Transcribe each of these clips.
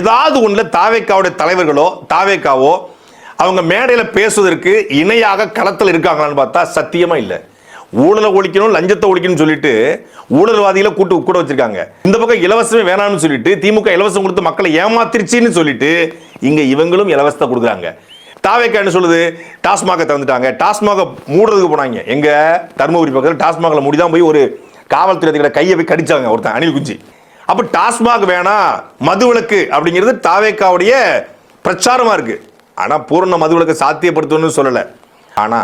ஏதாவது ஒண்ணுல தாவேக்காவுடைய தலைவர்களோ தாவேக்காவோ அவங்க மேடையில பேசுவதற்கு இணையாக களத்தில் இருக்காங்களான்னு பார்த்தா சத்தியமா இல்லை. ஊழலை ஒழிக்கணும், லஞ்சத்தை ஒழிக்கணும்னு சொல்லிட்டு ஊழல்வாதிகளை கூட வச்சிருக்காங்க. இந்த பக்கம் இலவசமே வேணாம்னு சொல்லிட்டு திமுக இலவசம் கொடுத்து மக்களை ஏமாத்திருச்சுன்னு சொல்லிட்டு இங்க இவங்களும் இலவசத்தை கொடுக்குறாங்க. தாவேக்கா என்ன சொல்லுது? டாஸ்மாக திறந்துட்டாங்க, டாஸ்மாக மூடுறதுக்கு போனாங்க. எங்க தருமபுரி பக்கத்தில் டாஸ்மாகில் மூடிதான் போய் ஒரு காவல்துறை கையை போய் கடிச்சாங்க ஒருத்தன், அணில் குஞ்சி. அப்ப டாஸ்மாக் வேணாம், மதுவிலக்கு அப்படிங்கிறது தாவேக்காவுடைய பிரச்சாரமா இருக்கு. ஆனா பூரண மதுவிலக்கு சாத்தியப்படுத்தணும்னு சொல்லல. ஆனா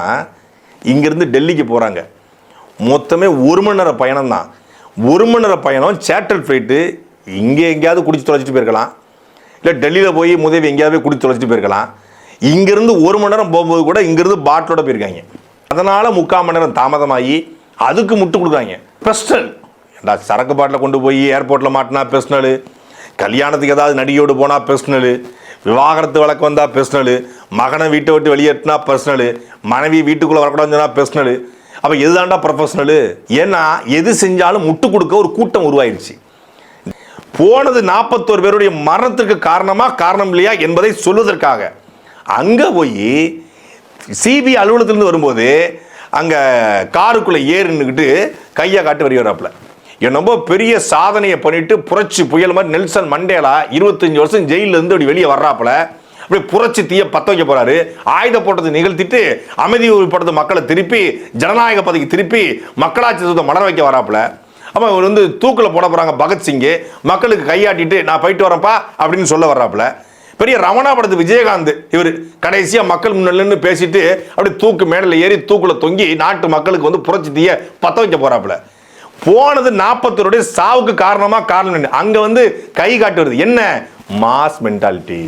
இங்கிருந்து டெல்லிக்கு போறாங்க. மொத்தமே 1 மணி நேர பயணம் தான். 1 மணி நேர பயணம் சேட்டல் ஃபிளைட்டு. இங்கே எங்கேயாவது குடிச்சு தொலைச்சிட்டு போயிருக்கலாம், இல்லை டெல்லியில் போய் முதவி எங்கேயாவது குடிச்சு தொலைச்சிட்டு போயிருக்கலாம். இங்கிருந்து 1 மணி நேரம் போகும்போது கூட இங்கிருந்து பாட்டிலோட போயிருக்காங்க. அதனால 3/4 மணி நேரம் தாமதமாகி அதுக்கு முட்டு கொடுக்குறாங்க. பெர்சனல் சரக்கு பாட்டில் கொண்டு போய் ஏர்போர்ட்டில் மாட்டினா பெர்சனல், கல்யாணத்துக்கு ஏதாவது நடிகையோடு போனால் பெர்சனல், விவாகரத்து வழக்கு வந்தால் பெர்சனல், மகனை வீட்டை விட்டு வெளியேற்றினா பெர்சனல், மனைவி வீட்டுக்குள்ளே வரக்கூடாதுன்னு சொன்னால் பெர்சனல். அப்போ எதுதாண்டா ப்ரொஃபஷனல்? ஏன்னா எது செஞ்சாலும் முட்டு கொடுக்க ஒரு கூட்டம் உருவாயிருச்சு. போனது 41 பேருடைய மரணத்திற்கு காரணம் இல்லையா என்பதை சொல்வதற்காக அங்கே போய் சிபிஐ அலுவலகத்திலிருந்து வரும்போது அங்கே காருக்குள்ளே ஏறின்னுக்கிட்டு கையை காட்டு வராப்புல. ரொம்ப பெரிய சாதனையை பண்ணிட்டு புரட்சி புயல் மாதிரி நெல்சன் மண்டேலா 25 வருஷம் ஜெயிலில் இருந்து அப்படி வெளியே வர்றாப்புல. அப்படி புரட்சி தீய பத்த வைக்க போறாரு. ஆயுத போட்டத்தை நிகழ்த்திட்டு அமைதி படத்தை மக்களை திருப்பி ஜனநாயக பதவிக்கு திருப்பி மக்களாட்சி மலர வைக்க வராப்புல. அப்ப இவர் தூக்கில் போட போறாங்க பகத்சிங், மக்களுக்கு கையாட்டிட்டு நான் போயிட்டு வரப்பா அப்படின்னு சொல்ல வர்றாப்புல. பெரிய ரமணா படத்து விஜயகாந்த் இவர் கடைசியா மக்கள் முன்னாடி பேசிட்டு அப்படி தூக்கு மேடையில் ஏறி தூக்குல தொங்கி நாட்டு மக்களுக்கு புரட்சி தீய பத்த வைக்க போறாப்புல. போனது 41 சாவுக்கு காரணம் அங்க கை காட்டு வருது. என்ன மாஸ் மென்டாலிட்டி.